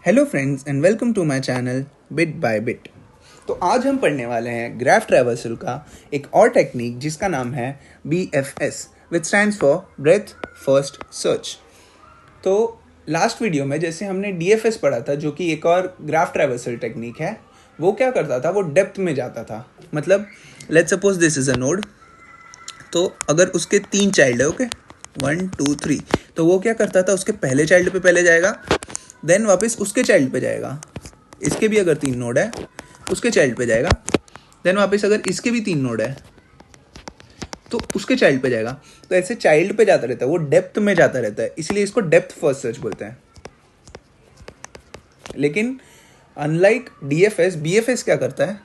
Hello friends and welcome to my channel bit by bit. तो आज हम पढ़ने वाले हैं ग्राफ ट्रैवर्सल का एक और टेक्निक जिसका नाम है BFS which stands for breath first search. तो लास्ट वीडियो में जैसे हमने DFS पढ़ा था जो कि एक और ग्राफ ट्रैवर्सल टेक्निक है, वो क्या करता था, वो डेप्थ में जाता था। मतलब let's suppose this is a node, तो अगर उसके 3 चाइल्ड है, ओके 1 2 3, तो वो क्या करता था, उसके पहले चाइल्ड पे पहले जाएगा, देन वापस उसके चाइल्ड पे जाएगा। इसके भी अगर 3 नोड है उसके चाइल्ड पे जाएगा, देन वापस अगर इसके भी 3 नोड है तो उसके चाइल्ड पे जाएगा। तो ऐसे चाइल्ड पे जाता रहता है, वो डेप्थ में जाता रहता है, इसलिए इसको डेप्थ फर्स्ट सर्च बोलते हैं। लेकिन अनलाइक DFS, BFS क्या करता है,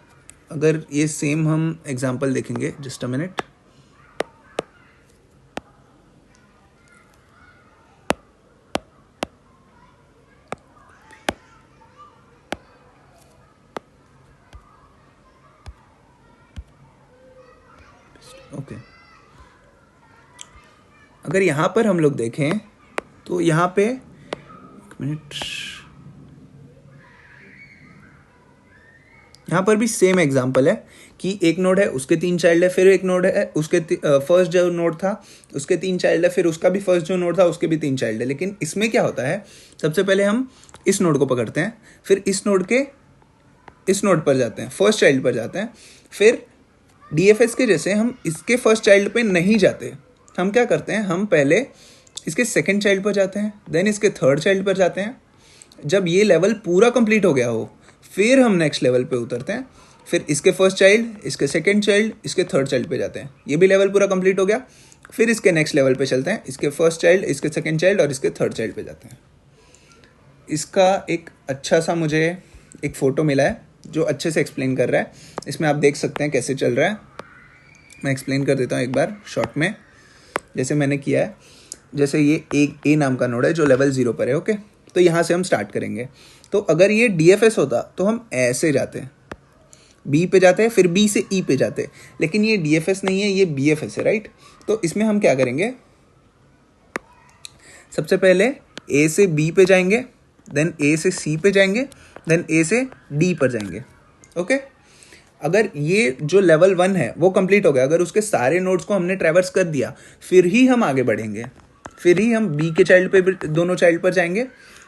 अगर ये सेम हम एग्जांपल देखेंगे, जस्ट अ मिनट। ओके, अगर यहाँ पर हम लोग देखें तो यहाँ पे एक मिनट, यहाँ पर भी सेम एग्जांपल है कि एक नोड है उसके 3 चाइल्ड है, फिर एक नोड है उसके फर्स्ट जो नोड था उसके 3 चाइल्ड है, फिर उसका भी फर्स्ट जो नोड था उसके भी 3 चाइल्ड है। लेकिन इसमें क्या होता है, सबसे पहले हम इस नोड को पकड़ते हैं, फिर इस नोड के इस नोड पर जाते हैं, फर्स्ट चाइल्ड पर जाते हैं। फिर DFS के जैसे हम इसके फर्स्ट चाइल्ड पे नहीं जाते, हम क्या करते हैं, हम पहले इसके सेकेंड चाइल्ड पर जाते हैं, देन इसके थर्ड चाइल्ड पर जाते हैं। जब ये लेवल पूरा कंप्लीट हो गया हो फिर हम नेक्स्ट लेवल पे उतरते हैं, फिर इसके फर्स्ट चाइल्ड, इसके सेकेंड चाइल्ड, इसके थर्ड चाइल्ड पे जाते हैं। ये भी लेवल पूरा कंप्लीट हो गया, फिर इसके नेक्स्ट लेवल पे चलते हैं, इसके फर्स्ट चाइल्ड, इसके सेकेंड चाइल्ड और इसके थर्ड चाइल्ड पे जाते हैं। इसका एक अच्छा सा मुझे एक फ़ोटो मिला है जो अच्छे से एक्सप्लेन कर रहा है। इसमें आप देख सकते हैं कैसे चल रहा है। मैं एक्सप्लेन कर देता हूँ एक बार शॉर्ट में, जैसे मैंने किया है। जैसे ये एक A नाम का नोड है जो लेवल 0 पर है, ओके। तो यहाँ से हम स्टार्ट करेंगे। तो अगर ये DFS होता तो हम ऐसे जाते हैं, B पे जाते हैं, फिर B से E पे जाते हैं। लेकिन ये DFS नहीं है, ये BFS है, राइट। तो इसमें हम क्या करेंगे, सबसे पहले A से B पे जाएंगे, देन A से C पे जाएंगे, देन A से D पर जाएंगे, ओके। अगर ये जो लेवल 1 है वो कंप्लीट हो गया, अगर उसके सारे नोड्स को हमने ट्रैवर्स कर दिया, फिर ही हम आगे बढ़ेंगे, फिर ही हम B के चाइल्ड पे दोनों चाइल्ड पर जाएंगे,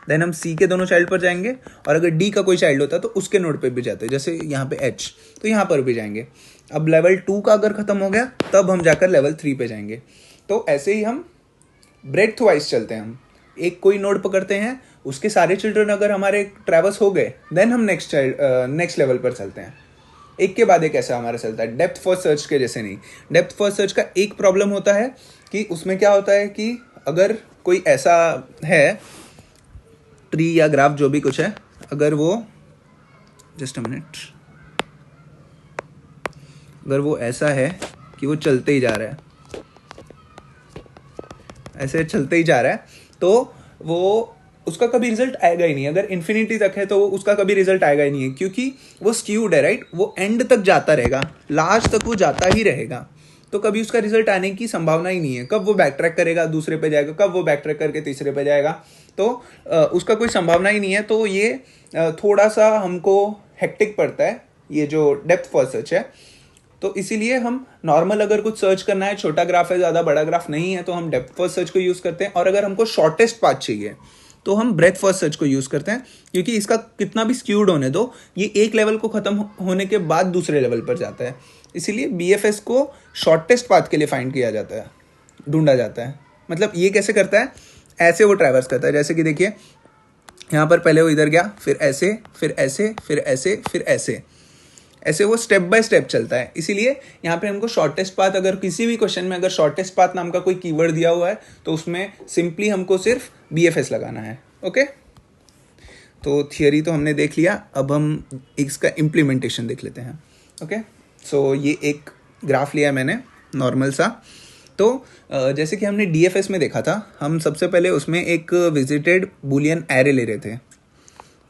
देन हम C के दोनों चाइल्ड पर जाएंगे, और अगर D का कोई चाइल्ड होता तो उसके नोड पे भी जाते, जैसे यहाँ पे H, तो यहाँ पर भी जाएंगे। अब लेवल 2 का अगर ख़त्म हो गया तब हम जाकर लेवल 3 पे जाएंगे। तो ऐसे ही हम ब्रेथ वाइज चलते हैं। हम एक कोई नोड पकड़ते हैं, उसके सारे चिल्ड्रन अगर हमारे ट्रैवर्स हो गए, देन हम नेक्स्ट लेवल पर चलते हैं। एक के बाद एक ऐसा हमारा चलता है, डेप्थ फर्स्ट सर्च के जैसे नहीं। डेप्थ फर्स्ट सर्च का एक प्रॉब्लम होता है कि उसमें क्या होता है कि अगर कोई ऐसा है ट्री या ग्राफ जो भी कुछ है, अगर वो जस्ट अ मिनट, अगर वो ऐसा है कि वो चलते ही जा रहा है, ऐसे चलते ही जा रहा है, तो वो उसका कभी रिजल्ट आएगा ही नहीं। अगर इन्फिनिटी तक है तो उसका कभी रिजल्ट आएगा ही नहीं है, क्योंकि वो स्क्यूड है, राइट। वो एंड तक जाता रहेगा, लास्ट तक वो जाता ही रहेगा, तो कभी उसका रिजल्ट आने की संभावना ही नहीं है। कब वो बैक ट्रैक करेगा, दूसरे पे जाएगा, कब वो बैक ट्रैक करके तीसरे पे जाएगा, तो उसका कोई संभावना ही नहीं है। तो ये थोड़ा सा हमको हेक्टिक पड़ता है, ये जो डेप्थ फर्स्ट सर्च है। तो इसीलिए हम नॉर्मल अगर कुछ सर्च करना है, छोटा ग्राफ है, ज़्यादा बड़ा ग्राफ नहीं है, तो हम डेप्थ फर्स्ट सर्च को यूज़ करते हैं। और अगर हमको शॉर्टेस्ट पाथ चाहिए तो हम ब्रेथ फर्स्ट सर्च को यूज़ करते हैं, क्योंकि इसका कितना भी स्क्यूड होने दो, ये एक लेवल को ख़त्म होने के बाद दूसरे लेवल पर जाता है। इसीलिए BFS को शॉर्टेस्ट पाथ के लिए फाइंड किया जाता है, ढूंढा जाता है। मतलब ये कैसे करता है, ऐसे वो ट्रैवर्स करता है। जैसे कि देखिए यहाँ पर पहले वो इधर गया, फिर ऐसे, फिर ऐसे, फिर ऐसे, फिर ऐसे, ऐसे वो स्टेप बाय स्टेप चलता है। इसीलिए यहाँ पे हमको शॉर्टेस्ट पाथ, अगर किसी भी क्वेश्चन में अगर शॉर्टेस्ट पाथ नाम का कोई कीवर्ड दिया हुआ है तो उसमें सिंपली हमको सिर्फ BFS लगाना है, ओके। तो थियरी तो हमने देख लिया, अब हम इसका इम्प्लीमेंटेशन देख लेते हैं, ओके। सो ये एक ग्राफ लिया मैंने नॉर्मल सा। तो जैसे कि हमने DFS में देखा था, हम सबसे पहले उसमें एक विजिटेड बुलियन एरे ले रहे थे।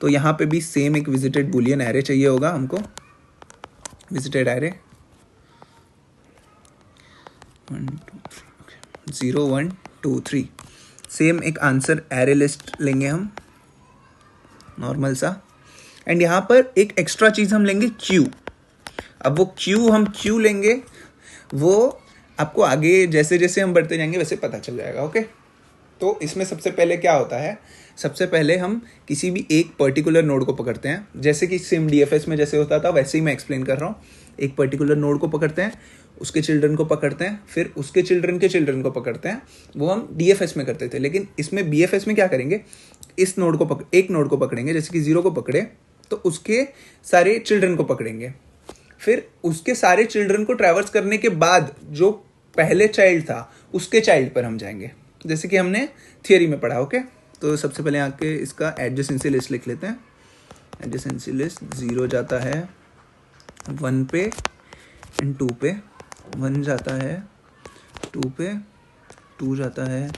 तो यहाँ पे भी सेम एक विजिटेड बुलियन एरे चाहिए होगा हमको, विजिटेड एरे 1 2 3, 0 1 2 3, सेम एक आंसर एरे लिस्ट लेंगे हम। नॉर्मल सा। एंड यहाँ पर एक एक्स्ट्रा चीज़ हम लेंगे क्यू। अब वो क्यू हम क्यों लेंगे वो आपको आगे जैसे जैसे हम बढ़ते जाएंगे वैसे पता चल जाएगा। ओके, तो इसमें सबसे पहले क्या होता है, सबसे पहले हम किसी भी एक पर्टिकुलर नोड को पकड़ते हैं, जैसे कि सिम डीएफएस में जैसे होता था वैसे ही मैं एक्सप्लेन कर रहा हूँ। एक पर्टिकुलर नोड को पकड़ते हैं, उसके चिल्ड्रन को पकड़ते हैं, फिर उसके चिल्ड्रन के चिल्ड्रन को पकड़ते हैं। वो हम डीएफएस में करते थे, लेकिन इसमें बीएफएस में क्या करेंगे, इस नोड को एक नोड को पकड़ेंगे, जैसे कि 0 को पकड़े तो उसके सारे चिल्ड्रन को पकड़ेंगे, फिर उसके सारे चिल्ड्रन को ट्रैवर्स करने के बाद जो पहले चाइल्ड था उसके चाइल्ड पर हम जाएंगे, जैसे कि हमने थियरी में पढ़ा। ओके, तो सबसे पहले आके इसका एडजेसेंसी लिस्ट लिख लेते हैं। एडजेसेंसी लिस्ट 0 जाता है 1 पे एंड 2 पे, 1 जाता है 2 पे, 2 जाता है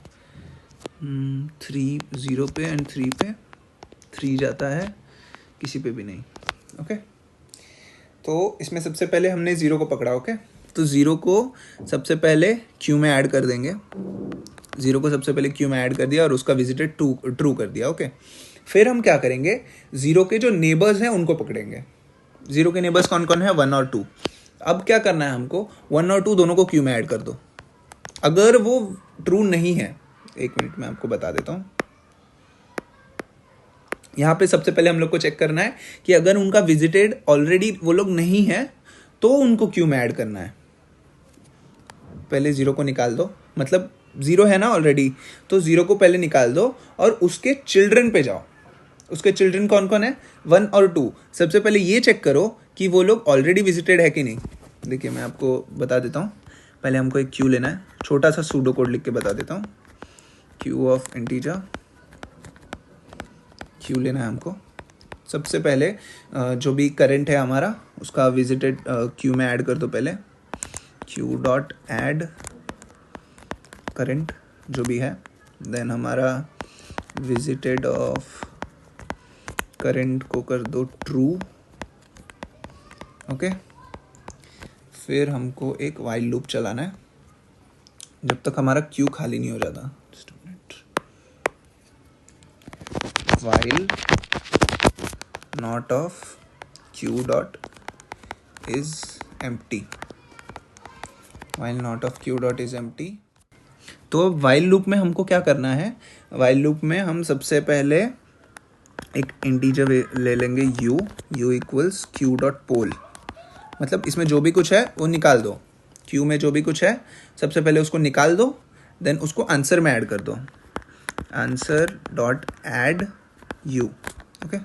3 0 पे एंड 3 पे, 3 जाता है किसी पे भी नहीं। ओके, तो इसमें सबसे पहले हमने 0 को पकड़ा। ओके, तो 0 को सबसे पहले क्यू में ऐड कर देंगे। 0 को सबसे पहले क्यू में ऐड कर दिया और उसका विजिटेड ट्रू कर दिया। ओके, फिर हम क्या करेंगे, 0 के जो नेबर्स हैं उनको पकड़ेंगे। 0 के नेबर्स कौन कौन है, 1 और 2। अब क्या करना है हमको, 1 और 2 दोनों को क्यू में ऐड कर दो। अगर वो ट्रू नहीं है, एक मिनट में आपको बता देता हूँ। यहाँ पे सबसे पहले हम लोग को चेक करना है कि अगर उनका विजिटेड ऑलरेडी वो लोग नहीं है तो उनको क्यू में ऐड करना है। पहले 0 को निकाल दो, मतलब 0 है ना ऑलरेडी, तो 0 को पहले निकाल दो और उसके चिल्ड्रन पे जाओ। उसके चिल्ड्रन कौन कौन है, 1 और 2। सबसे पहले ये चेक करो कि वो लोग ऑलरेडी विजिटेड है कि नहीं। देखिए मैं आपको बता देता हूँ, पहले हमको एक क्यू लेना है, छोटा सा सूडो कोड लिख के बता देता हूँ। क्यू ऑफ इंटीजर, क्यू लेना है हमको। सबसे पहले जो भी करंट है हमारा उसका विजिटेड क्यू में ऐड कर दो। पहले क्यू डॉट ऐड करंट जो भी है, देन हमारा विजिटेड ऑफ करंट को कर दो ट्रू। ओके, फिर हमको एक वाइल लूप चलाना है जब तक हमारा क्यू खाली नहीं हो जाता। While not of Q dot is empty, while not of Q dot is empty. तो वाइल लूप में हमको क्या करना है, वाइल लूप में हम सबसे पहले एक इंटीजर ले लेंगे u इक्वल्स क्यू डॉट पोल, मतलब इसमें जो भी कुछ है वो निकाल दो। क्यू में जो भी कुछ है सबसे पहले उसको निकाल दो, देन उसको आंसर में ऐड कर दो। Answer dot add u। Okay,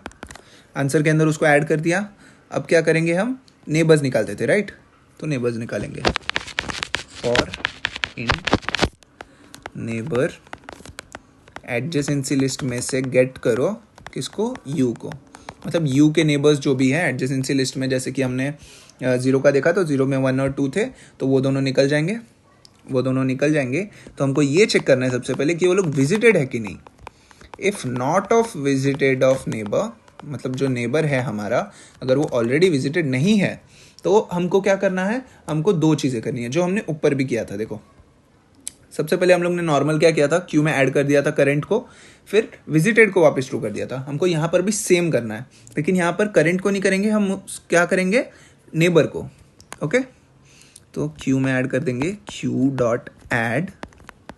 answer के अंदर उसको ऐड कर दिया। अब क्या करेंगे, हम नेबर्स निकालते थे राइट, तो नेबर्स निकालेंगे। For in neighbour adjacency list में से गेट करो किसको, u को, मतलब u के नेबर्स जो भी हैं एडजेसेंसी लिस्ट में, जैसे कि हमने 0 का देखा तो 0 में 1 और 2 थे, तो वो दोनों निकल जाएंगे। वो दोनों निकल जाएंगे तो हमको ये चेक करना है सबसे पहले कि वो लोग विजिटेड है कि नहीं। If not of visited of neighbour, मतलब जो नेबर है हमारा अगर वो ऑलरेडी विजिटेड नहीं है तो हमको क्या करना है, हमको 2 चीज़ें करनी है जो हमने ऊपर भी किया था। देखो सबसे पहले हम लोग ने नॉर्मल क्या किया था, क्यू में ऐड कर दिया था करंट को, फिर विजिटेड को वापस ट्रू कर दिया था। हमको यहाँ पर भी सेम करना है, लेकिन यहाँ पर करंट को नहीं करेंगे, हम क्या करेंगे, नेबर को। ओके, तो क्यू में ऐड कर देंगे Q dot add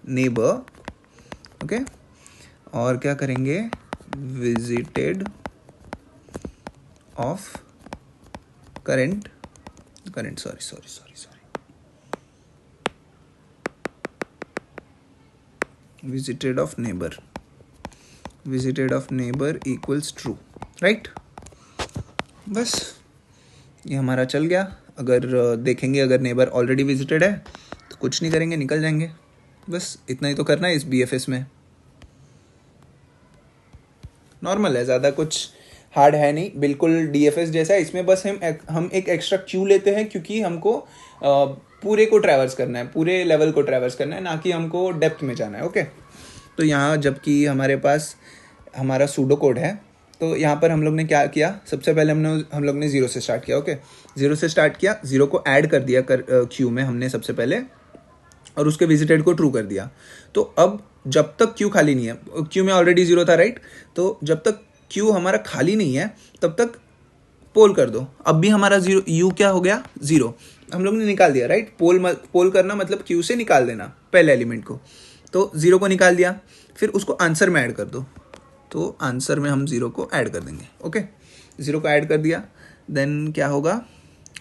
neighbour. Okay, और क्या करेंगे, visited of current visited of neighbour equals true, right. बस ये हमारा चल गया। अगर देखेंगे अगर नेबर ऑलरेडी विजिटेड है तो कुछ नहीं करेंगे, निकल जाएंगे। बस इतना ही तो करना है इस बीएफएस में। नॉर्मल है, ज़्यादा कुछ हार्ड है नहीं, बिल्कुल डीएफएस जैसा है। इसमें बस हम एक एक्स्ट्रा क्यू लेते हैं क्योंकि हमको पूरे को ट्रैवर्स करना है, पूरे लेवल को ट्रैवर्स करना है, ना कि हमको डेप्थ में जाना है। ओके, तो यहाँ जबकि हमारे पास हमारा सूडो कोड है, तो यहाँ पर हम लोग ने क्या किया, सबसे पहले हम लोग ने 0 से स्टार्ट किया। ओके, 0 से स्टार्ट किया, 0 को ऐड कर दिया क्यू में हमने सबसे पहले, और उसके विजिटेड को ट्रू कर दिया। तो अब जब तक क्यू खाली नहीं है, क्यू में ऑलरेडी 0 था राइट, तो जब तक क्यू हमारा खाली नहीं है तब तक पोल कर दो। अब भी हमारा जीरो, यू क्या हो गया, जीरो, हम लोग ने निकाल दिया राइट। पोल करना मतलब क्यू से निकाल देना पहले एलिमेंट को, तो जीरो को निकाल दिया। फिर उसको आंसर में ऐड कर दो, तो आंसर में हम जीरो को ऐड कर देंगे। ओके, जीरो को ऐड कर दिया, देन क्या होगा,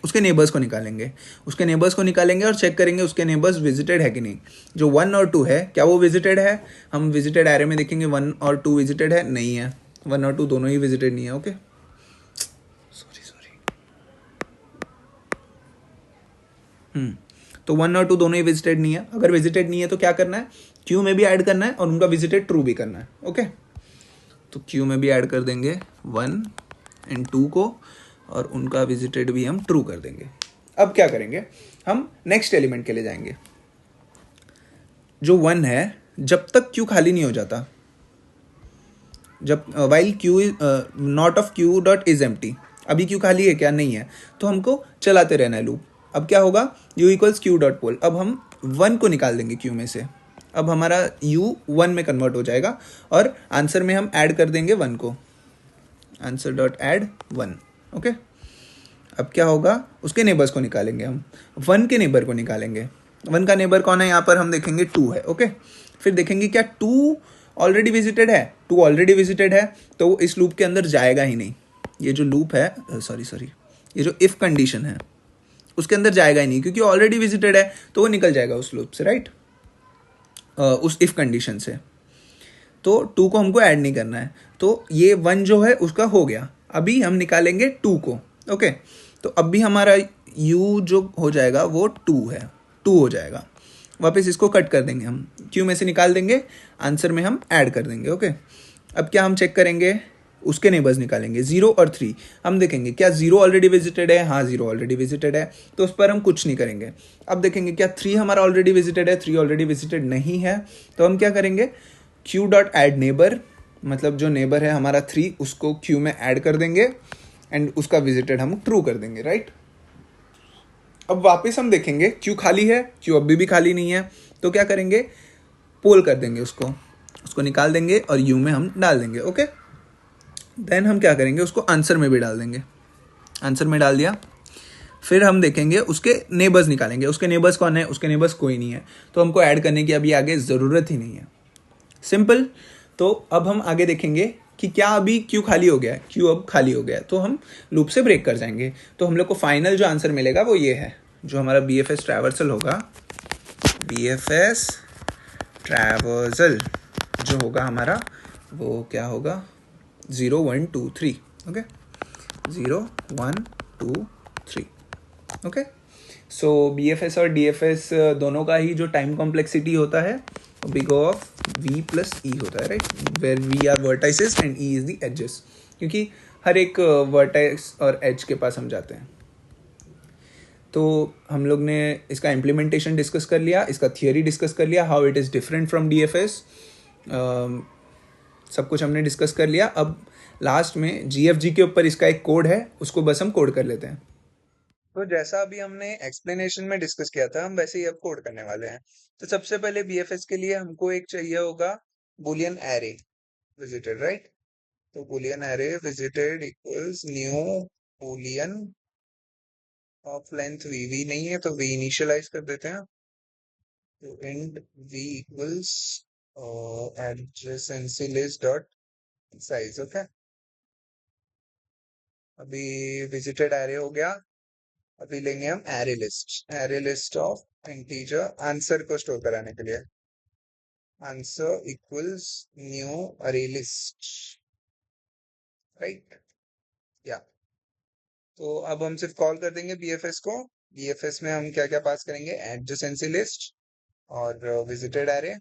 उसके नेबर्स को निकालेंगे। उसके नेबर्स को निकालेंगे और चेक करेंगे उसके नेबर्स विजिटेड है कि नहीं। जो 1 और 2 है क्या वो विजिटेड है, हम विजिटेड एरे में देखेंगे 1 और 2 विजिटेड है, नहीं है, 1 और 2 दोनों ही विजिटेड नहीं है। ओके, तो 1 और 2 दोनों ही विजिटेड नहीं है। अगर विजिटेड नहीं है तो क्या करना है, क्यू में भी ऐड करना है और उनका विजिटेड ट्रू भी करना है। ओके, तो क्यू में भी ऐड कर देंगे 1 एंड 2 को, और उनका विजिटेड भी हम ट्रू कर देंगे। अब क्या करेंगे, हम नेक्स्ट एलिमेंट के लिए जाएंगे। जो 1 है, जब तक क्यू खाली नहीं हो जाता, जब while Q not of Q dot is empty, अभी क्यू खाली है क्या, नहीं है, तो हमको चलाते रहना है लूप। अब क्या होगा, u इक्वल्स क्यू डॉट पोल, अब हम 1 को निकाल देंगे क्यू में से। अब हमारा u 1 में कन्वर्ट हो जाएगा और आंसर में हम ऐड कर देंगे 1 को, आंसर डॉट ऐड 1। ओके, अब क्या होगा, उसके नेबर्स को निकालेंगे हम, 1 के नेबर को निकालेंगे। 1 का नेबर कौन है, यहाँ पर हम देखेंगे 2 है। ओके, फिर देखेंगे क्या 2 ऑलरेडी विजिटेड है, 2 ऑलरेडी विजिटेड है तो वो इस लूप के अंदर जाएगा ही नहीं। ये जो लूप है, सॉरी, ये जो इफ कंडीशन है उसके अंदर जाएगा ही नहीं, क्योंकि ऑलरेडी विजिटेड है तो वो निकल जाएगा उस लूप से, राइट, उस इफ कंडीशन से। तो 2 को हमको ऐड नहीं करना है, तो ये 1 जो है उसका हो गया। अभी हम निकालेंगे 2 को। ओके, तो अब भी हमारा u जो हो जाएगा वो 2 है, 2 हो जाएगा। वापस इसको कट कर देंगे, हम क्यू में से निकाल देंगे, आंसर में हम ऐड कर देंगे। ओके, अब क्या हम चेक करेंगे, उसके नेबर्स निकालेंगे 0 और 3। हम देखेंगे क्या 0 ऑलरेडी विजिटेड है, हाँ 0 ऑलरेडी विजिटेड है, तो उस पर हम कुछ नहीं करेंगे। अब देखेंगे क्या 3 हमारा ऑलरेडी विजिटेड है, 3 ऑलरेडी विजिटेड नहीं है, तो हम क्या करेंगे, क्यू डॉट ऐड नेबर, मतलब जो नेबर है हमारा 3 उसको क्यू में ऐड कर देंगे एंड उसका विजिटेड हम ट्रू कर देंगे, राइट। अब वापस हम देखेंगे क्यू खाली है, क्यू अभी भी खाली नहीं है, तो क्या करेंगे, पोल कर देंगे उसको, उसको निकाल देंगे और यू में हम डाल देंगे। ओके, देन हम क्या करेंगे, उसको आंसर में भी डाल देंगे, आंसर में डाल दिया। फिर हम देखेंगे उसके नेबर्स निकालेंगे, उसके नेबर्स कौन है, उसके नेबर्स कोई नहीं है, तो हमको ऐड करने की अभी आगे ज़रूरत ही नहीं है, सिंपल। तो अब हम आगे देखेंगे कि क्या अभी क्यू खाली हो गया है, क्यू अब खाली हो गया है, तो हम लूप से ब्रेक कर जाएंगे। तो हम लोग को फाइनल जो आंसर मिलेगा वो ये है, जो हमारा बी एफ एस ट्रैवर्सल होगा, बी एफ एस ट्रैवर्सल जो होगा हमारा, वो क्या होगा, 0 1 2 3। Okay, 0 1 2 3। Okay, so B F S और डी एफ एस दोनों का ही जो टाइम कॉम्प्लेक्सिटी होता है big of v plus E होता है, right, where v are vertices and e is the edges, क्योंकि हर एक वर्टाइस और एज के पास हम जाते हैं। तो हम लोग ने इसका इम्प्लीमेंटेशन डिस्कस कर लिया, इसका थियोरी डिस्कस कर लिया, how it is different from D F S, सब कुछ हमने डिस्कस कर लिया। अब लास्ट में जी एफ जी के ऊपर इसका एक कोड है, उसको बस हम कोड कर लेते हैं। तो जैसा अभी हमने एक्सप्लेनेशन में डिस्कस किया था, हम वैसे ही अब कोड करने वाले हैं। तो सबसे पहले बीएफएस के लिए हमको एक चाहिए होगा बुलियन एरे विजिटेड, राइट। तो boolean array visited equals new boolean of length V नहीं है तो वी इनिशियलाइज कर देते हैं, तो int V equals adjacency list dot size. Okay, अभी विजिटेड एरे हो गया। अभी लेंगे हम array list of integer, answer को स्टोर कराने के लिए, answer equals new array list, right, या। तो अब हम सिर्फ कॉल कर देंगे बीएफएस को। बीएफएस में हम क्या क्या पास करेंगे, एडजेसेंसी लिस्ट और विजिटेड एरे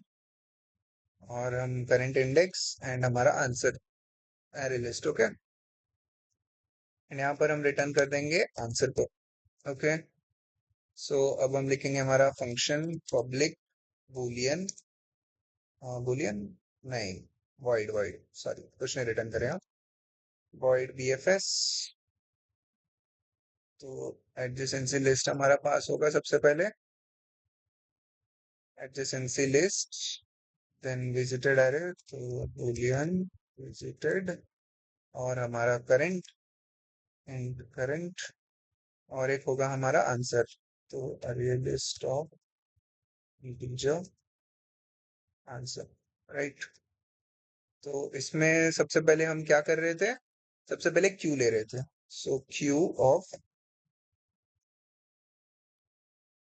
और हम करंट इंडेक्स एंड हमारा answer array list. Okay, and यहाँ पर हम रिटर्न कर देंगे आंसर को। ओके, सो अब हम लिखेंगे हमारा फंक्शन पब्लिक बूलियन, बुलियन नहीं, वॉइड सॉरी, कुछ नहीं रिटर्न करें, वॉइड बीएफएस। तो एडजेसेंसी लिस्ट हमारा पास होगा सबसे पहले, adjacency list, then visited array, तो बुलियन विजिटेड और हमारा करंट एंड करंट, और एक होगा हमारा आंसर। तो अरे list of integer answer, right. तो इसमें सबसे पहले हम क्या कर रहे थे, सबसे पहले क्यू ले रहे थे। So queue of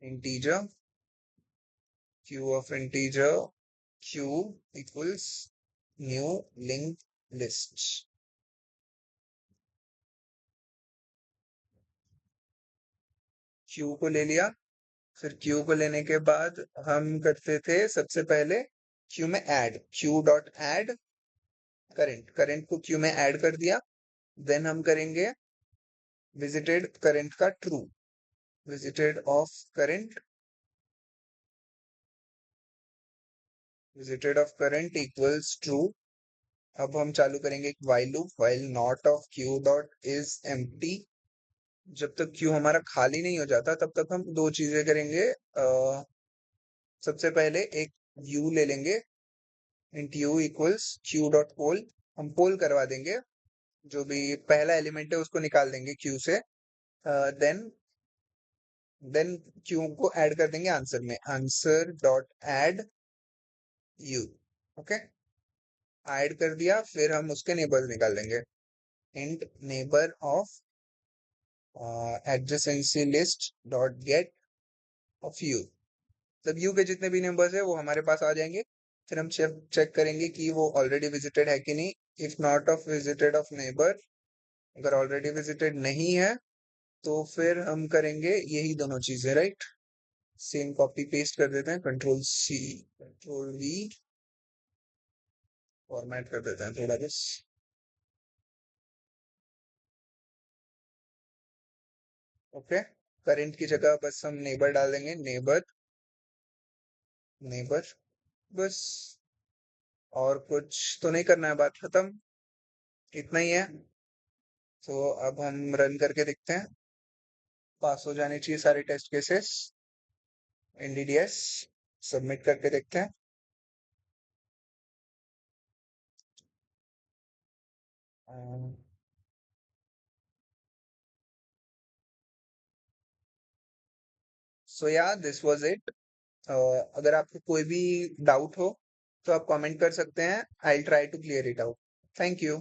integer, queue of integer, queue equals new linked list. Queue को ले लिया। फिर क्यू को लेने के बाद हम करते थे सबसे पहले क्यू में add, Q dot add current, current को क्यू में ऐड कर दिया। देन हम करेंगे विजिटेड करंट का true, visited of current, visited of current equals true. अब हम चालू करेंगे एक while loop, while not of Q dot is empty. जब तक क्यू हमारा खाली नहीं हो जाता तब तक हम दो चीजें करेंगे। सबसे पहले एक यू ले लेंगे, int u equals q dot poll, हम पोल करवा देंगे, जो भी पहला एलिमेंट है उसको निकाल देंगे क्यू से। देन देन क्यू को ऐड कर देंगे आंसर में, answer dot add you. Okay, add कर दिया। फिर हम उसके नेबर्स निकाल देंगे, int neighbour of adjacency list dot gate of you. मतलब यू के जितने भी नेबर्स है वो हमारे पास आ जाएंगे। फिर हम चेक करेंगे कि वो ऑलरेडी विजिटेड है कि नहीं। If not of visited of neighbour, अगर ऑलरेडी विजिटेड नहीं है तो फिर हम करेंगे यही दोनों चीजें, राइट। सेम कॉपी पेस्ट कर देते हैं, control C control V, format कर देते हैं थोड़ा बस। ओके, करंट की जगह बस हम नेबर डाल देंगे, नेबर नेबर, बस। और कुछ तो नहीं करना है, बात खत्म, इतना ही है। तो अब हम रन करके देखते हैं, पास हो जाने चाहिए सारे टेस्ट केसेस। एनडीडीएस सबमिट करके देखते हैं। सो या दिस वाज इट। अगर आपको कोई भी डाउट हो तो आप कमेंट कर सकते हैं, I will try to clear it out. Thank you.